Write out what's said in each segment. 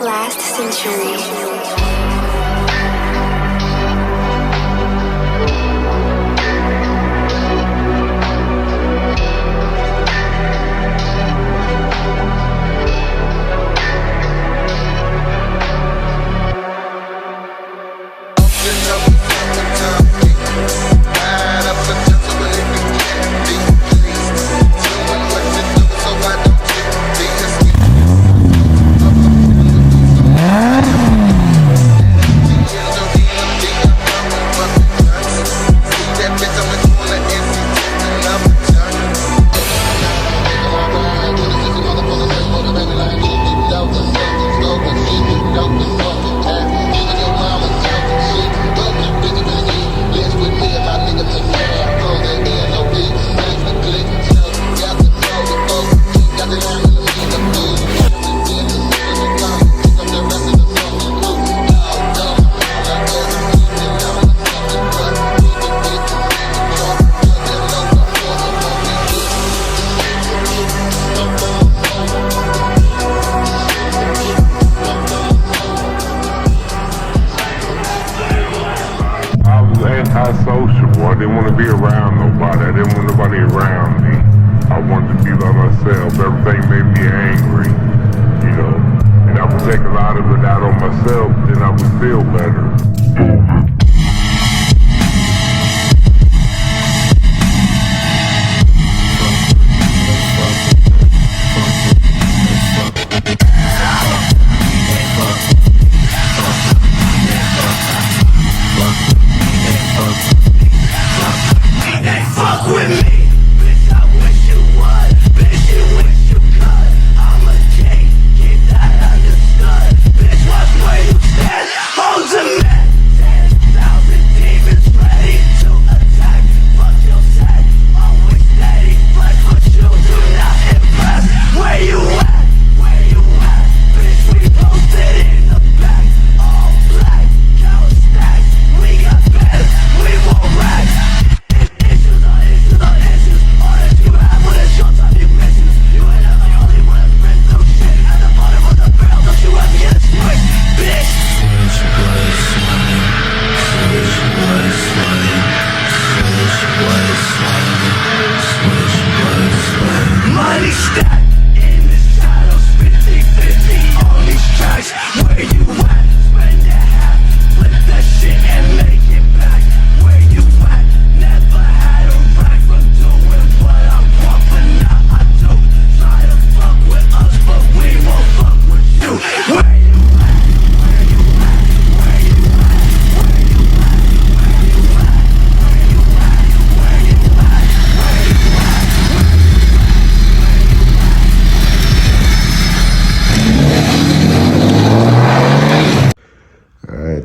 Last century. Antisociable. I didn't want to be around nobody. I didn't want nobody around me. I wanted to be by myself. Everything made me angry, you know. And I would take a lot of it out on myself, then I would feel better.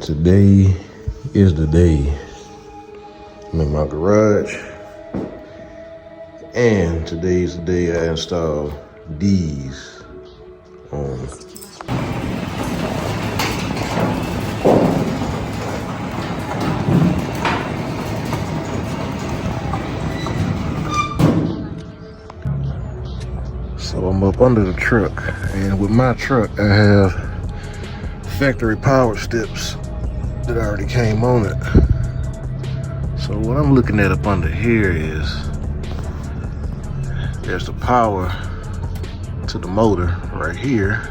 Today is the day. I'm in my garage, and today's the day I install these on. So I'm up under the truck, and with my truck I have factory power steps that already came on it. So what I'm looking at up under here is there's the power to the motor right here.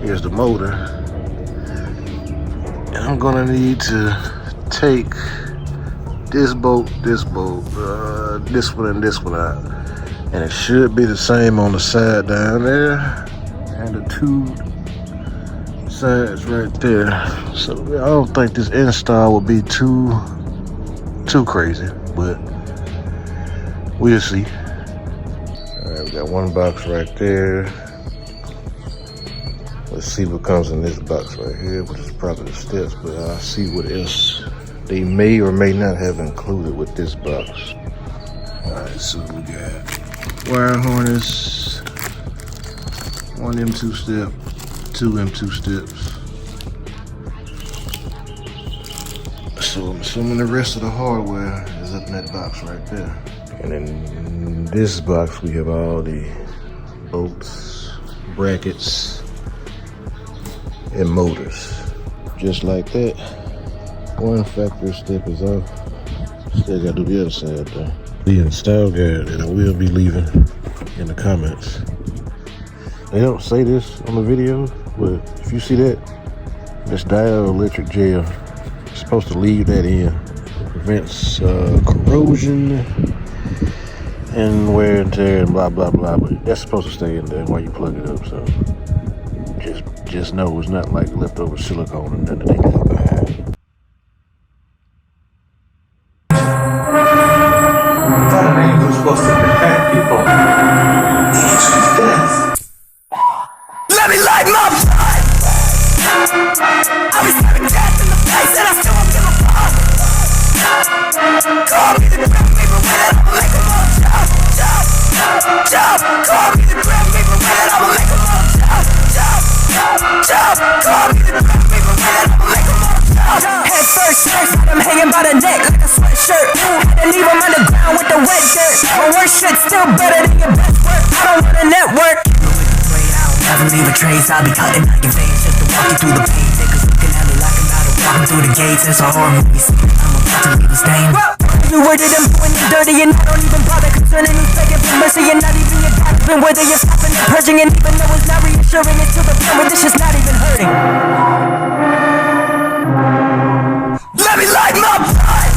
Here's the motor, and I'm gonna need to take this bolt, this one and this one out, and it should be the same on the side down there and the two sides right there. So I don't think this install will be too crazy, but we'll see. All right, we got one box right there. Let's see what comes in this box right here, which is probably the steps, but I'll see what else they may or may not have included with this box. All right, so we got wire harness, one M2 step, two M2 steps. So I'm assuming the rest of the hardware is up in that box right there. And in this box we have all the bolts, brackets, and motors. Just like that, one factory step is off. Still gotta do the other side though. The install guide that I will be leaving in the comments. They don't say this on the video, but if you see that, that's dielectric gel. You're supposed to leave that in. It prevents corrosion and wear and tear and blah blah blah, but that's supposed to stay in there while you plug it up. So just know it's not like leftover silicone and nothing they leave behind. I thought an angel was supposed to protect people. He's death. Let me light my blood. I'll be staring death in the face and I still won't give a fuck. Call me the Grim Reaper when I'ma make them all jump, jump, jump. Call me the Grim Reaper when I'ma make them all jump, jump, jump. Call me the Grim Reaper when I'ma make them all jump. Head first, I'm hanging by the neck like a sweatshirt. Had to leave him on the ground with the wet dirt. My worst shit's still better than your best work. I don't want a network. Never leave a trace, I'll be cutting out your veins just to walk you through the pain. Niggas looking at me like I'm about to walk them through the gates. It's a horror movie scene, I'm about to leave a stain. You worded them doing you dirty and I don't even bother concerning who's begging for mercy. And not even your God, been whether you're stopping and purging. And even though it's not reassuring, it's to the point where this shit's not even hurting. Let me light my blood.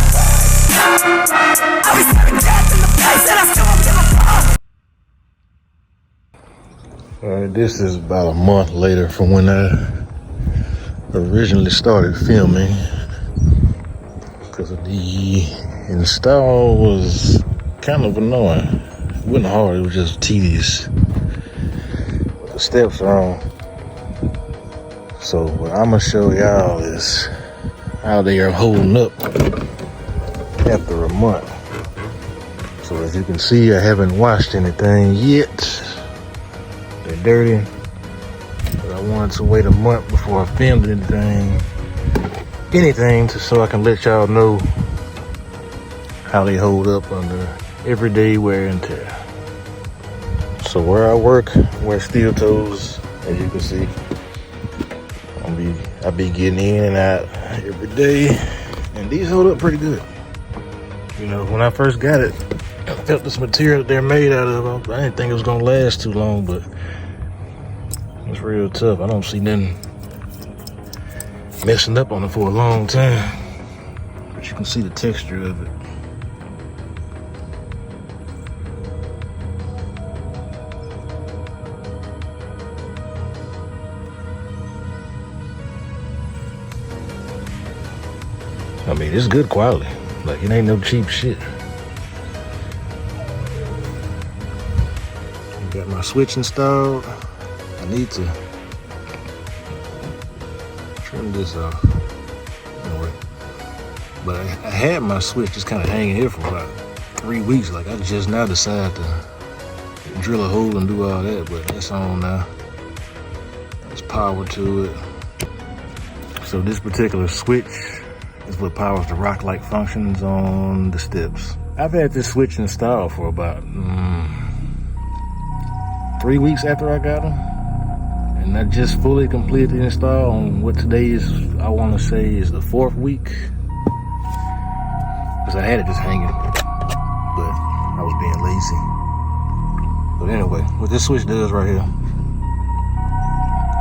I'll be staring death in the face and I still won't give a fuck. Alright, this is about a month later from when I originally started filming, because the install was kind of annoying. It wasn't hard, it was just tedious. The steps are on. So what I'm gonna show y'all is how they are holding up after a month. So as you can see, I haven't washed anything yet. They're dirty, but I wanted to wait a month before I filmed anything so I can let y'all know how they hold up under everyday wear and tear. So where I work, wear steel toes, as you can see. I be getting in and out every day, and these hold up pretty good. You know, when I first got it, I felt this material that they're made out of, I didn't think it was gonna last too long, but it's real tough. I don't see nothing messing up on it for a long time. But you can see the texture of it. I mean, it's good quality. Like, it ain't no cheap shit. Got my switch installed. I need to trim this off. Anyway, but I had my switch just kind of hanging here for about 3 weeks. Like, I just now decided to drill a hole and do all that, but that's on now. There's power to it. So this particular switch is what powers the rock light functions on the steps. I've had this switch installed for about 3 weeks after I got them. And I just fully completed the install on what today is, I want to say, is the 4th week. Because I had it just hanging, but I was being lazy. But anyway, what this switch does right here.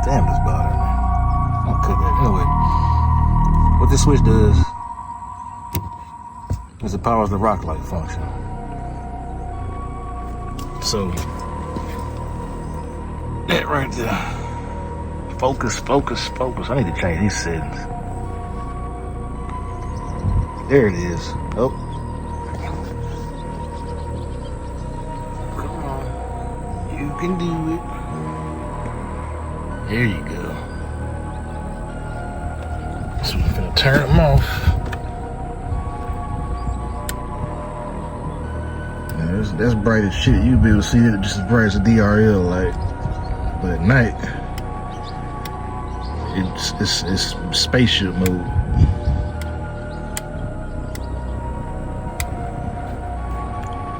Damn, this bothering me. I'm gonna cut that. Anyway, what this switch does is it powers the rock light function. So, that right there. Focus, focus, focus. I need to change these settings. There it is. Oh. Come on. You can do it. There you go. So I'm gonna turn them off. Now that's bright as shit. You'll be able to see it just as bright as a DRL light. But at night, it's spaceship mode.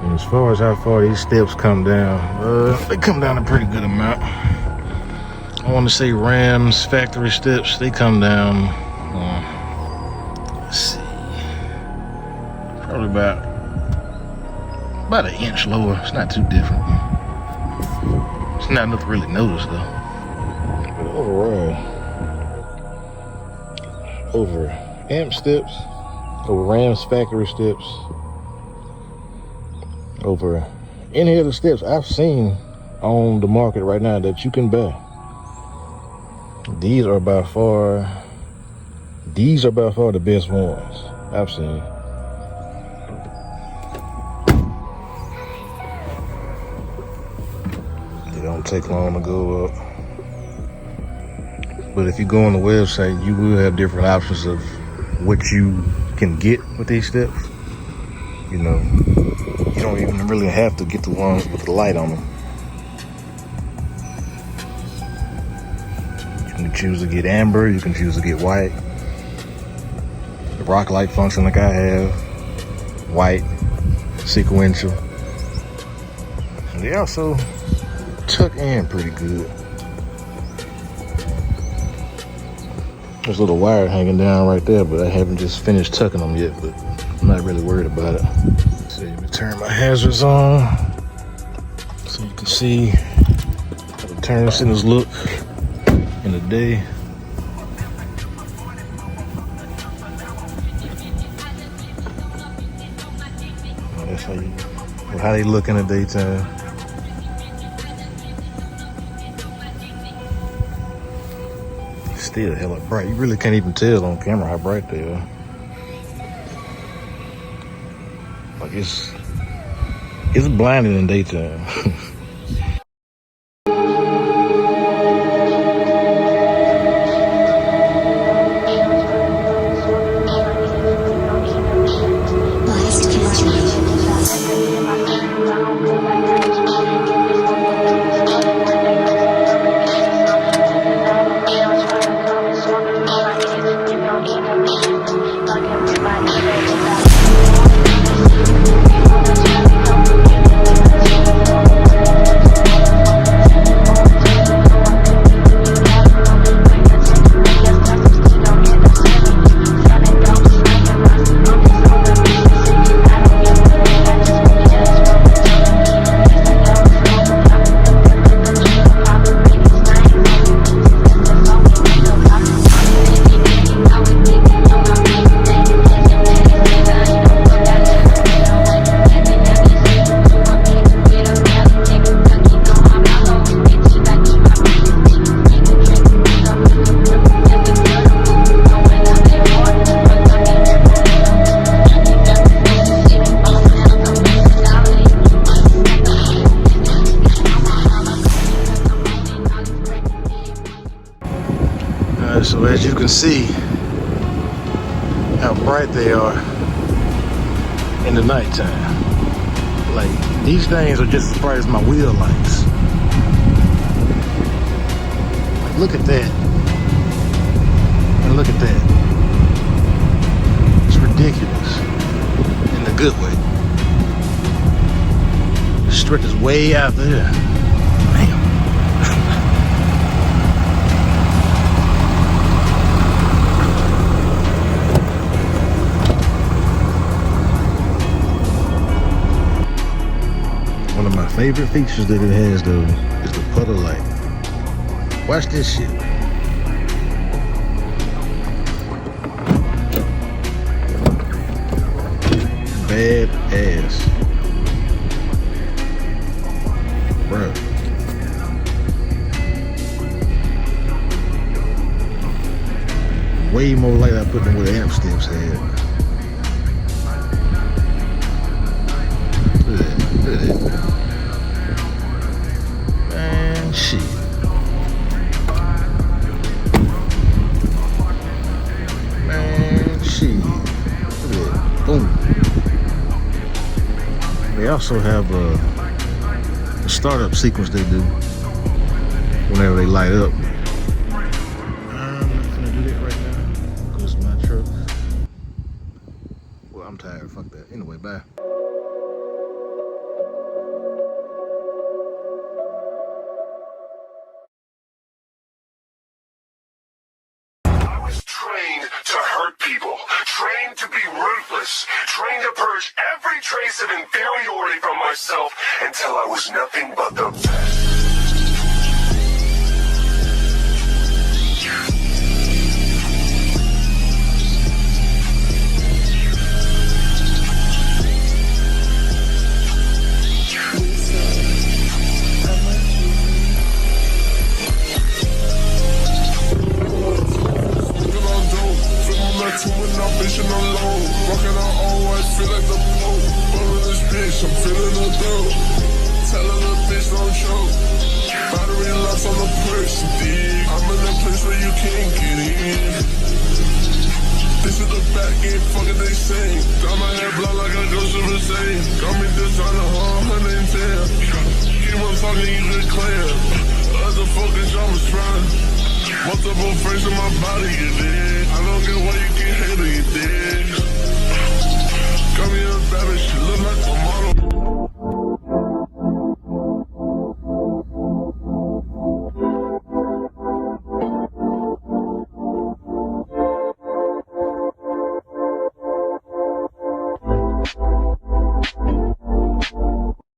And as far as how far these steps come down, they come down a pretty good amount. I want to say Ram's factory steps. They come down, let's see, probably about an inch lower. It's not too different. It's not enough to really notice though. But overall, over amp steps, over Ram's factory steps, over any other steps I've seen on the market right now that you can buy, these are by far the best ones I've seen. They don't take long to go up. But if you go on the website, you will have different options of what you can get with these steps. You know, you don't even really have to get the ones with the light on them. You can choose to get amber, you can choose to get white. The rock light function like I have, white, sequential. And they also tuck in pretty good. There's a little wire hanging down right there, but I haven't just finished tucking them yet, but I'm not really worried about it. So let me turn my hazards on so you can see how the turn signals look in the day. That's how they look in the daytime. Still hella bright. You really can't even tell on camera how bright they are. Like it's blinding in daytime. So as you can see how bright they are in the nighttime. Like these things are just as bright as my wheel lights. Like look at that. And look at that. It's ridiculous. In the good way. It stretches way out there. Damn. One of my favorite features that it has though is the puddle light. Watch this shit. Bad ass. Bruh. Way more light I put than what the amp steps had. Look at that. Look at that. Man, shit. Man, shit. Look at that. Boom. They also have a startup sequence they do whenever they light up. I'm not gonna do that right now because my truck. Well, I'm tired. Fuck that. Anyway, bye. people, trained to be ruthless, trained to purge every trace of inferiority from myself until I was nothing but the best. Mission alone, walking on all white, feel like the Pope. Bumming this bitch, I'm feeling the dope. Telling the bitch don't choke. Battery locks on the purse, dig. I'm in a place where you can't get in. This is the back end, fucking they sing. Got my hair blown like a ghost of a saint. Got me designer, 110. Keep on talking, you good clear. Other focus, I'm a trying. Multiple frames in my body, you dig. I don't get what you